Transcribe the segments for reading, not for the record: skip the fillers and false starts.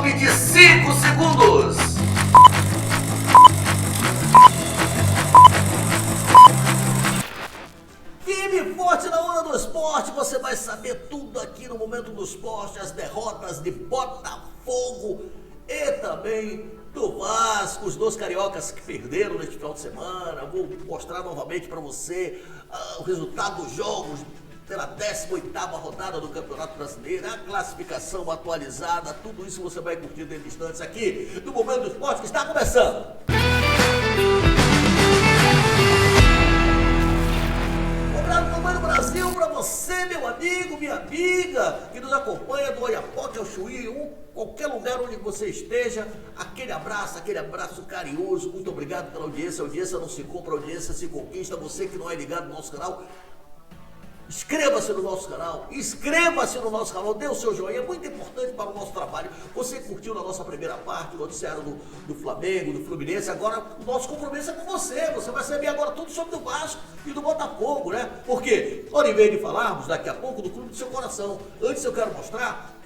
stop de 5 segundos. Firme e forte na onda do esporte, você vai saber tudo aqui no Momento do Esporte, as derrotas de Botafogo e também do Vasco, os dois cariocas que perderam neste final de semana. Vou mostrar novamente para você o resultado dos jogos pela 18ª rodada do Campeonato Brasileiro, a classificação atualizada, tudo isso você vai curtir dentro de instantes aqui no Momento do Esporte que está começando. Tamanho Brasil para você, meu amigo, minha amiga, que nos acompanha do Oiapoque ao Chuí, qualquer lugar onde você esteja, aquele abraço carinhoso, muito obrigado pela audiência. A audiência não se compra, a audiência se conquista. Você que não é ligado no nosso canal, inscreva-se no nosso canal, dê o seu joinha, é muito importante para o nosso trabalho. Você curtiu na nossa primeira parte o noticiário do Flamengo, do Fluminense, agora o nosso compromisso é com você vai saber agora tudo sobre o Vasco e do Botafogo, né? Porque, em vez de falarmos daqui a pouco do clube do seu coração, antes eu quero mostrar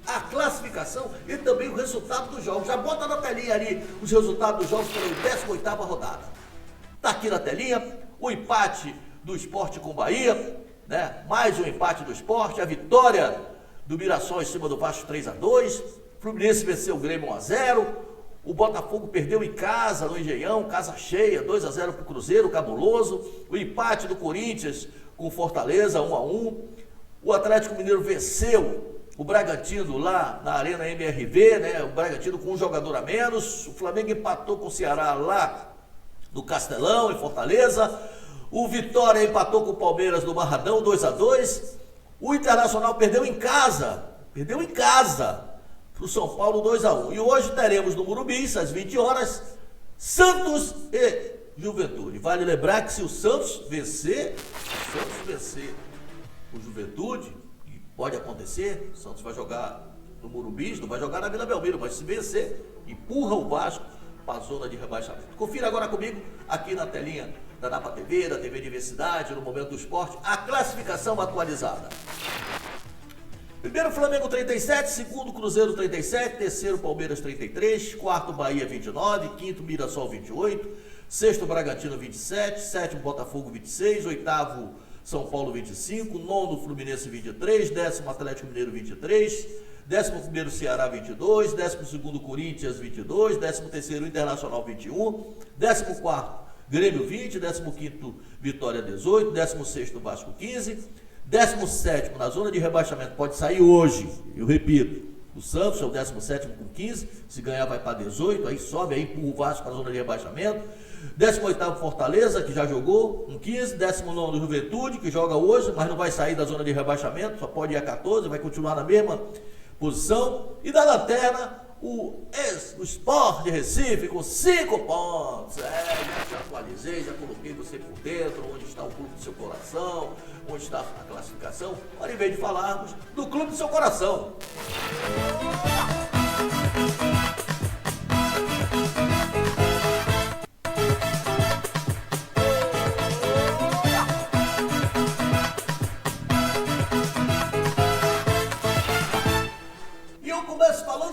a classificação e também o resultado dos jogos. Já bota na telinha ali os resultados dos jogos pela 18ª rodada. Tá aqui na telinha o empate do Sport com o Bahia, né? Mais um empate do Sport, a vitória do Mirassol em cima do Vasco 3-2, Fluminense venceu o Grêmio 1-0, o Botafogo perdeu em casa no Engenhão, casa cheia, 2-0 para o Cruzeiro, cabuloso, o empate do Corinthians com o Fortaleza 1-1, o Atlético Mineiro venceu o Bragantino lá na Arena MRV, né? O Bragantino com um jogador a menos, o Flamengo empatou com o Ceará lá no Castelão, em Fortaleza, o Vitória empatou com o Palmeiras no Barradão, 2-2. O Internacional perdeu em casa para o São Paulo, 2-1. E hoje teremos no Morumbi, às 20 horas, Santos e Juventude. Vale lembrar que se o Santos vencer o Juventude, e pode acontecer, o Santos vai jogar no Morumbi, não vai jogar na Vila Belmiro, mas se vencer, empurra o Vasco para a zona de rebaixamento. Confira agora comigo, aqui na telinha da Napa TV, da TV Diversidade, no Momento do Esporte, a classificação atualizada. Primeiro Flamengo 37, segundo Cruzeiro 37, terceiro Palmeiras 33, quarto Bahia 29, quinto Mirassol 28, sexto Bragantino 27, sétimo Botafogo 26, oitavo São Paulo 25, nono Fluminense 23, décimo Atlético Mineiro 23, décimo primeiro Ceará 22, décimo segundo Corinthians 22, décimo terceiro Internacional 21, décimo quarto Grêmio 20, 15º Vitória 18, 16º Vasco 15, 17º na zona de rebaixamento, pode sair hoje, eu repito, o Santos é o 17º com 15, se ganhar vai para 18, aí sobe, aí empurra o Vasco para a zona de rebaixamento, 18º Fortaleza, que já jogou, com 15, 19º Juventude, que joga hoje, mas não vai sair da zona de rebaixamento, só pode ir a 14, vai continuar na mesma posição, e da lanterna, o Sport de Recife com 5 pontos. Já atualizei, já coloquei você por dentro, onde está o clube do seu coração, onde está a classificação. Agora, em vez de falarmos do clube do seu coração.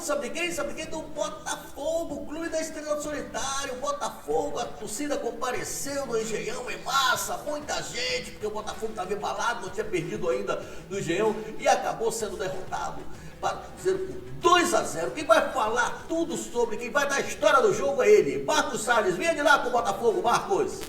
Sabe de quem? Sabe de quem? Do Botafogo, o clube da Estrela Solitária, o Botafogo, a torcida compareceu no Engenhão em massa, muita gente, porque o Botafogo estava embalado, não tinha perdido ainda no Engenhão e acabou sendo derrotado por 2-0. Quem vai falar tudo sobre, quem vai dar a história do jogo é ele, Marcos Salles. Venha de lá com o Botafogo, Marcos.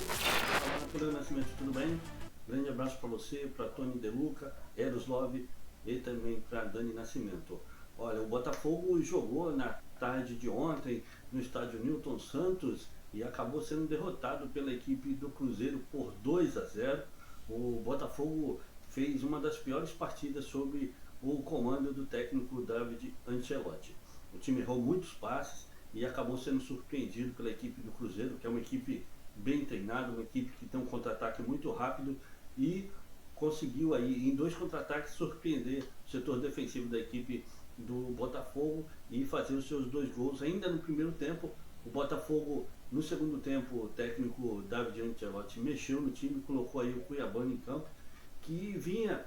Olá, Nascimento, tudo bem? Grande abraço para você, para Tony De Luca, Eros Love e também para Dani Nascimento. Olha, o Botafogo jogou na tarde de ontem no estádio Newton Santos e acabou sendo derrotado pela equipe do Cruzeiro por 2-0. O Botafogo fez uma das piores partidas sob o comando do técnico David Ancelotti. O time errou muitos passes e acabou sendo surpreendido pela equipe do Cruzeiro, que é uma equipe bem treinada, uma equipe que tem um contra-ataque muito rápido e conseguiu aí em 2 contra-ataques surpreender o setor defensivo da equipe do Botafogo e fazer os seus 2 gols ainda no primeiro tempo. O Botafogo, no segundo tempo, o técnico David Ancelotti mexeu no time, colocou aí o Cuiabano em campo, que vinha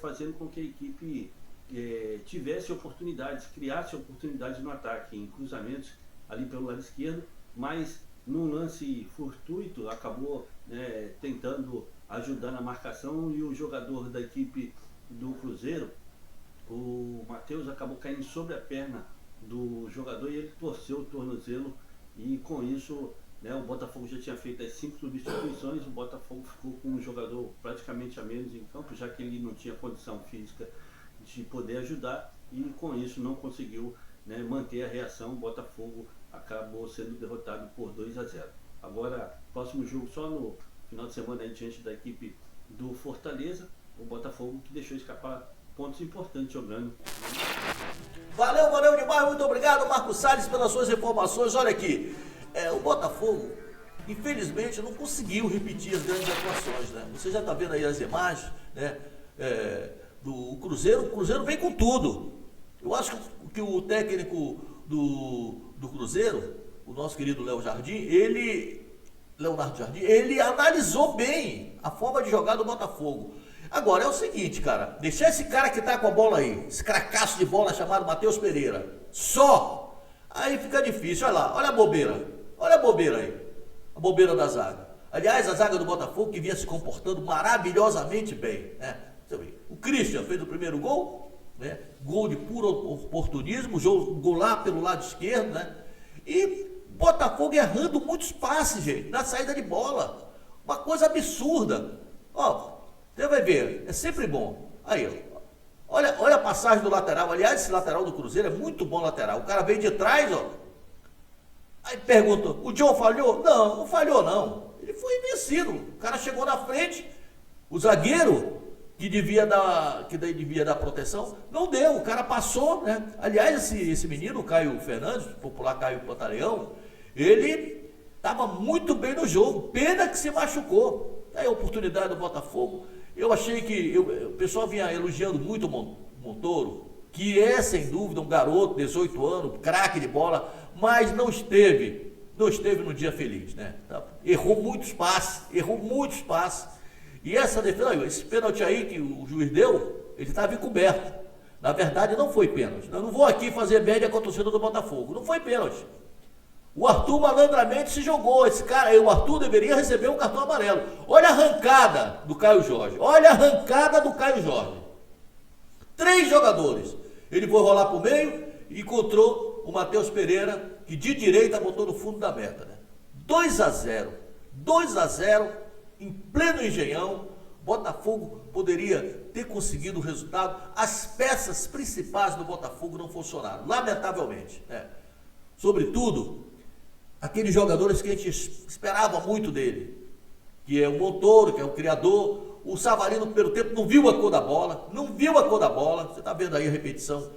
fazendo com que a equipe tivesse oportunidades, criasse oportunidades no ataque, em cruzamentos ali pelo lado esquerdo, mas num lance fortuito acabou tentando ajudar na marcação, e o jogador da equipe do Cruzeiro, o Matheus, acabou caindo sobre a perna do jogador e ele torceu o tornozelo, e com isso o Botafogo já tinha feito as 5 substituições. O Botafogo ficou com um jogador praticamente a menos em campo, já que ele não tinha condição física de poder ajudar, e com isso não conseguiu manter a reação. O Botafogo acabou sendo derrotado por 2-0. Agora, próximo jogo só no final de semana diante da equipe do Fortaleza, o Botafogo que deixou escapar pontos importantes jogando. Valeu demais, muito obrigado, Marcos Salles, pelas suas informações. Olha aqui, o Botafogo, infelizmente, não conseguiu repetir as grandes atuações, né? Você já está vendo aí as imagens, né? O Cruzeiro vem com tudo. Eu acho que o técnico do Cruzeiro, o nosso querido Leonardo Jardim, ele analisou bem a forma de jogar do Botafogo. Agora é o seguinte, cara, deixar esse cara que tá com a bola aí, esse cracaço de bola chamado Matheus Pereira, só, aí fica difícil. Olha lá, olha a bobeira aí, a bobeira da zaga. Aliás, a zaga do Botafogo que vinha se comportando maravilhosamente bem, né? O Christian fez o primeiro gol, né? Gol de puro oportunismo, gol lá pelo lado esquerdo, né? E Botafogo errando muitos passes, gente, na saída de bola, uma coisa absurda. Você vai ver, é sempre bom. Aí, olha a passagem do lateral. Aliás, esse lateral do Cruzeiro é muito bom lateral. O cara veio de trás, aí pergunta, o John falhou? Não falhou não. Ele foi invencido. O cara chegou na frente, o zagueiro, que devia dar proteção, não deu. O cara passou, né? Aliás, esse menino, o Caio Fernandes, popular Caio Pantaleão, ele estava muito bem no jogo. Pena que se machucou. Aí a oportunidade do Botafogo. Eu achei que o pessoal vinha elogiando muito o Montoro, que é sem dúvida um garoto, 18 anos, craque de bola, mas não esteve no dia feliz, né? Errou muitos passes. E essa defesa, esse pênalti aí que o juiz deu, ele estava encoberto. Na verdade não foi pênalti. Eu não vou aqui fazer média com a torcida do Botafogo, não foi pênalti. O Arthur malandramente se jogou. Esse cara aí, o Arthur, deveria receber um cartão amarelo. Olha a arrancada do Caio Jorge. 3 jogadores. Ele foi rolar para o meio e encontrou o Matheus Pereira, que de direita botou no fundo da meta, né? 2-0. Em pleno Engenhão. Botafogo poderia ter conseguido o resultado. As peças principais do Botafogo não funcionaram, lamentavelmente, né? Sobretudo aqueles jogadores que a gente esperava muito dele, que é o Montoro, que é o criador. O Savarino, no primeiro tempo, não viu a cor da bola. Você está vendo aí a repetição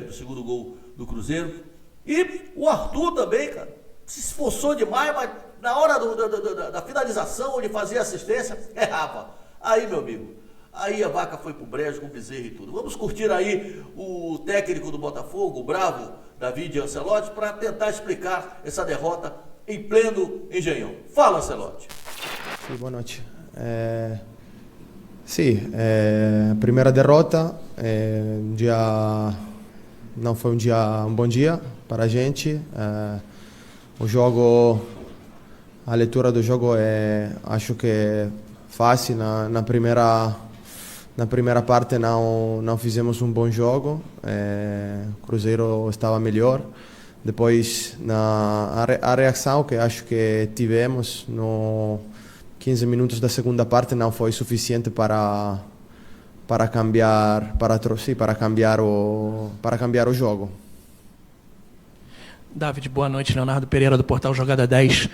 do segundo gol do Cruzeiro. E o Arthur também, cara, se esforçou demais, mas na hora da finalização, onde fazia assistência, errava. Aí, meu amigo, aí a vaca foi pro brejo com o Bezerra e tudo. Vamos curtir aí o técnico do Botafogo, o bravo David Ancelotti, para tentar explicar essa derrota em pleno Engenhão. Fala, Ancelotti. Sì, boa noite. Primeira derrota, não foi um bom dia para a gente. O jogo, a leitura do jogo acho que é fácil. Na primeira parte não fizemos um bom jogo. O Cruzeiro estava melhor. Depois a reação que acho que tivemos no 15 minutos da segunda parte não foi suficiente para cambiar o jogo. David, boa noite. Leonardo Pereira, do portal Jogada 10.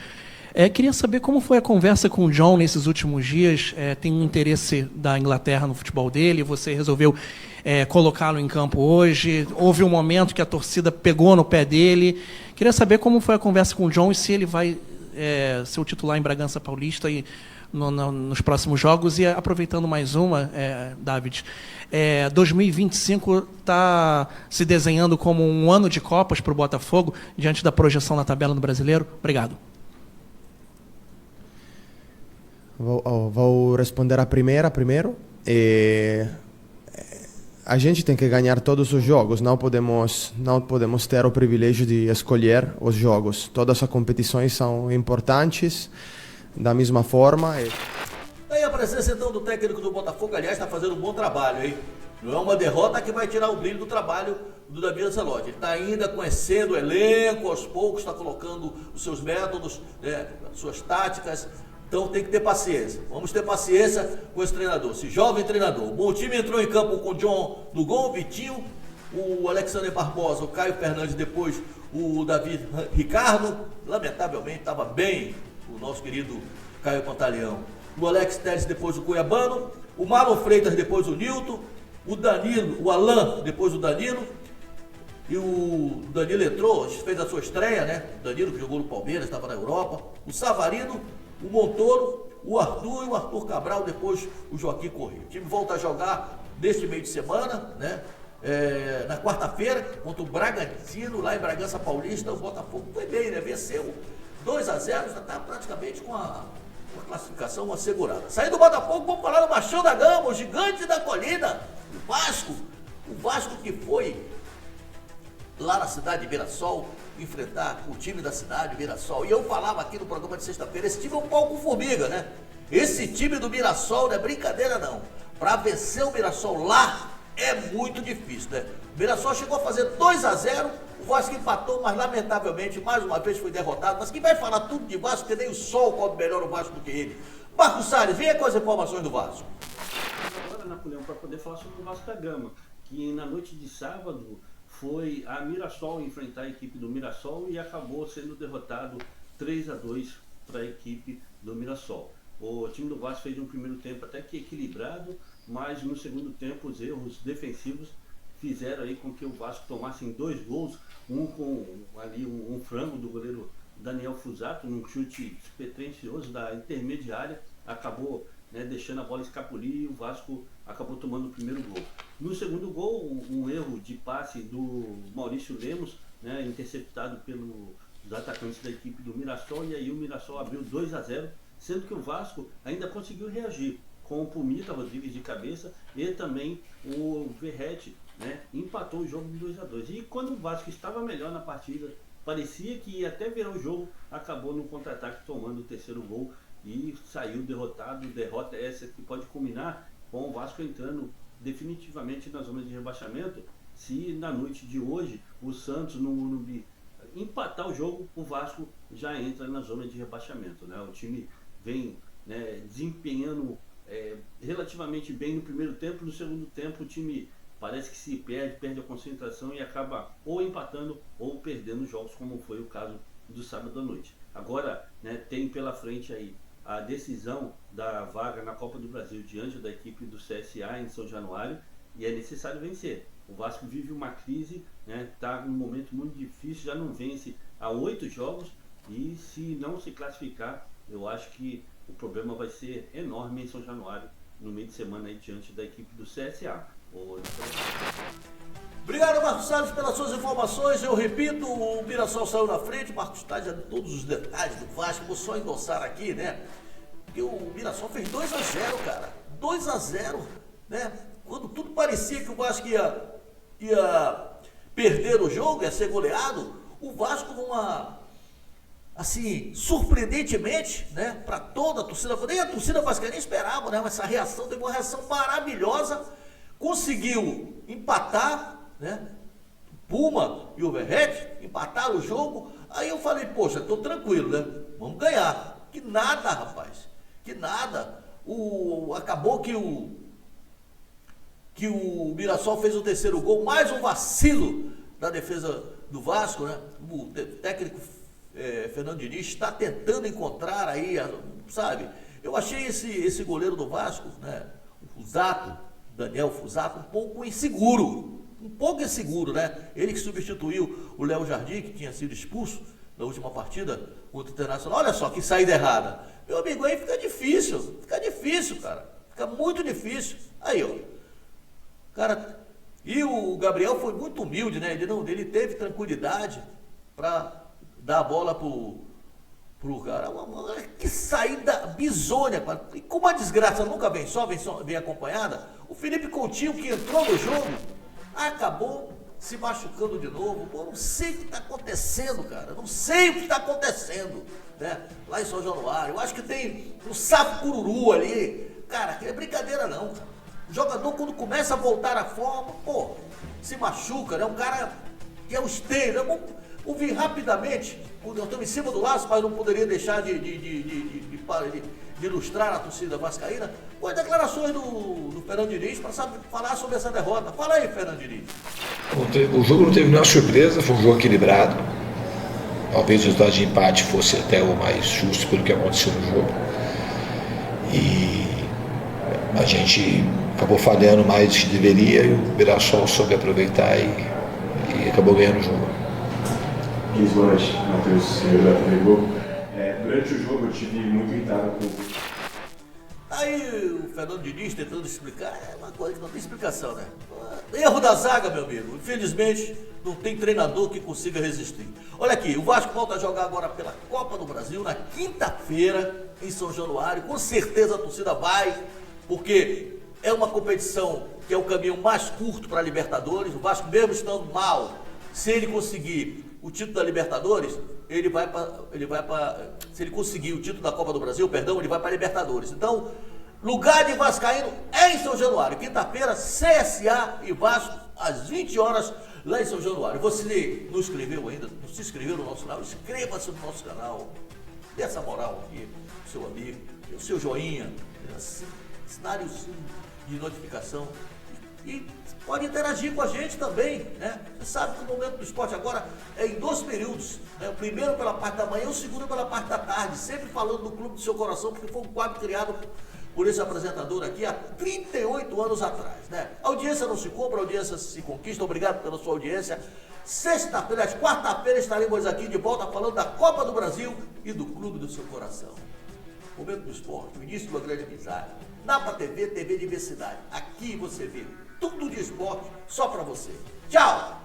Queria saber como foi a conversa com o John nesses últimos dias. Tem um interesse da Inglaterra no futebol dele, você resolveu colocá-lo em campo hoje. Houve um momento que a torcida pegou no pé dele. Queria saber como foi a conversa com o John e se ele vai ser o titular em Bragança Paulista e nos próximos jogos. E aproveitando mais uma, David, 2025 está se desenhando como um ano de Copas para o Botafogo, diante da projeção na tabela no Brasileiro. Obrigado. Vou responder a primeira primeiro. a gente tem que ganhar todos os jogos, não podemos ter o privilégio de escolher os jogos. Todas as competições são importantes, da mesma forma. Aí a presença então do técnico do Botafogo, aliás, está fazendo um bom trabalho, hein? Não é uma derrota que vai tirar o brilho do trabalho do Davi Ancelotti. Ele está ainda conhecendo o elenco, aos poucos está colocando os seus métodos, as suas táticas. Então tem que ter paciência. Vamos ter paciência com esse treinador, esse jovem treinador. Bom, o time entrou em campo com o John no gol, o Vitinho, o Alexander Barbosa, o Caio Fernandes, depois o Davi Ricardo. Lamentavelmente estava bem o nosso querido Caio Pantaleão. O Alex Telles, depois o Cuiabano. O Marlon Freitas, depois o Nilton. O Danilo, o Alan, depois o Danilo. E o Danilo entrou, fez a sua estreia, né? O Danilo que jogou no Palmeiras, estava na Europa. O Savarino, o Montoro, o Arthur e o Arthur Cabral, depois o Joaquim Corrêa. O time volta a jogar neste meio de semana, né? Na quarta-feira, contra o Bragantino, lá em Bragança Paulista. O Botafogo foi bem, né? Venceu 2-0, já está praticamente com a classificação assegurada. Saindo do Botafogo, vamos falar do Machão da Gama, o gigante da colina, o Vasco. O Vasco que foi lá na cidade de Mirassol enfrentar o time da cidade, Mirassol. E eu falava aqui no programa de sexta-feira, esse time é um palco formiga, né? Esse time do Mirassol não é brincadeira não. Para vencer o Mirassol lá é muito difícil, né? O Mirassol chegou a fazer 2-0, o Vasco empatou, mas lamentavelmente mais uma vez foi derrotado. Mas quem vai falar tudo de Vasco, porque nem o sol cobre melhor o Vasco do que ele. Marcos Salles, venha com as informações do Vasco. Agora, Napoleão, para poder falar sobre o Vasco da Gama, que na noite de sábado foi a Mirassol enfrentar a equipe do Mirassol e acabou sendo derrotado 3-2 para a equipe do Mirassol. O time do Vasco fez um primeiro tempo até que equilibrado, mas no segundo tempo os erros defensivos fizeram aí com que o Vasco tomasse 2 gols, um com ali um frango do goleiro Daniel Fusato, num chute despretensioso da intermediária, acabou deixando a bola escapulir e o Vasco acabou tomando o primeiro gol. No segundo gol, um erro de passe do Maurício Lemos, interceptado pelos atacantes da equipe do Mirassol, e aí o Mirassol abriu 2-0, sendo que o Vasco ainda conseguiu reagir com o Pumita Rodrigues de cabeça e também o Verrete, empatou o jogo de 2-2. E quando o Vasco estava melhor na partida, parecia que ia até virar o jogo, acabou no contra-ataque tomando o terceiro gol e saiu derrotado. Derrota essa que pode culminar com o Vasco entrando definitivamente na zona de rebaixamento. Se na noite de hoje o Santos no Morumbi empatar o jogo, o Vasco já entra na zona de rebaixamento, O time vem desempenhando relativamente bem no primeiro tempo. No segundo tempo o time parece que se perde a concentração e acaba ou empatando ou perdendo jogos, como foi o caso do sábado à noite. Agora tem pela frente aí a decisão da vaga na Copa do Brasil diante da equipe do CSA em São Januário, e é necessário vencer. O Vasco vive uma crise, está num momento muito difícil, já não vence há 8 jogos, e se não se classificar, eu acho que o problema vai ser enorme em São Januário no meio de semana aí diante da equipe do CSA. Obrigado, Marcos Salles, pelas suas informações. Eu repito, o Mirassol saiu na frente, Marcos Salles já deu todos os detalhes do Vasco. Vou só endossar aqui, porque o Mirassol fez 2-0, cara. 2-0, Quando tudo parecia que o Vasco ia perder o jogo, ia ser goleado, o Vasco surpreendentemente, para toda a torcida, nem a torcida vascaína esperava, mas essa reação, teve uma reação maravilhosa, conseguiu empatar, Puma e o Verrete empataram o jogo. Aí eu falei, poxa, estou tranquilo, vamos ganhar. Que nada, rapaz, que nada. Acabou que o Mirassol fez o terceiro gol, mais um vacilo da defesa do Vasco, O técnico Fernando Diniz está tentando encontrar aí, sabe? Eu achei esse goleiro do Vasco, o Fusato, Daniel Fusato, um pouco inseguro, Ele que substituiu o Léo Jardim, que tinha sido expulso na última partida contra o Internacional. Olha só que saída errada. Meu amigo, aí fica difícil, cara. Fica muito difícil. Aí, ó. Cara, e o Gabriel foi muito humilde, Ele teve tranquilidade para dar a bola pro pro cara. Que saída bizonha, cara. E como a desgraça nunca vem só, vem acompanhada, o Felipe Coutinho, que entrou no jogo, acabou se machucando de novo. Pô, não sei o que está acontecendo, cara. Não sei o que está acontecendo, né? Lá em São Januário. Eu acho que tem um sapo cururu ali. Cara, que é brincadeira não, cara. O jogador, quando começa a voltar à forma, pô, se machuca, né? Um cara que é o esteio, né? Vamos ouvir rapidamente. Eu estou em cima do laço, mas não poderia deixar de ilustrar a torcida vascaína com as declarações do Fernando Diniz para falar sobre essa derrota. Fala aí, Fernando Diniz. O jogo não teve nenhuma surpresa, foi um jogo equilibrado. Talvez o resultado de empate fosse até o mais justo pelo que aconteceu no jogo. E a gente acabou falhando mais do que deveria e o Mirassol soube aproveitar e acabou ganhando o jogo. Boa noite, Matheus, da TV Globo. Durante o jogo eu tive muito irritado com... Aí o Fernando Diniz tentando explicar, é uma coisa que não tem explicação, né? Erro da zaga, meu amigo. Infelizmente, não tem treinador que consiga resistir. Olha aqui, o Vasco volta a jogar agora pela Copa do Brasil, na quinta-feira, em São Januário. Com certeza a torcida vai, porque é uma competição que é o caminho mais curto para a Libertadores. O Vasco, mesmo estando mal, se ele conseguir o título da Libertadores, se ele conseguir o título da Copa do Brasil, perdão, ele vai para a Libertadores. Então, lugar de vascaíno é em São Januário. Quinta-feira, CSA e Vasco, às 20 horas, lá em São Januário. Você não inscreveu ainda? Não se inscreveu no nosso canal? Inscreva-se no nosso canal. Dê essa moral aqui, pro seu amigo, o seu joinha, sináriozinho de notificação. E pode interagir com a gente também, né? Você sabe que o Momento do Esporte agora é em 2 períodos, né? O primeiro pela parte da manhã e o segundo pela parte da tarde, sempre falando do Clube do Seu Coração, porque foi um quadro criado por esse apresentador aqui há 38 anos atrás, né? A audiência não se compra, a audiência se conquista. Obrigado pela sua audiência. Sexta-feira, quarta-feira, estaremos aqui de volta falando da Copa do Brasil e do Clube do Seu Coração. Momento do Esporte, o início de uma grande amizade. Napa TV, TV Diversidade. Aqui você vê tudo de esporte só pra você. Tchau!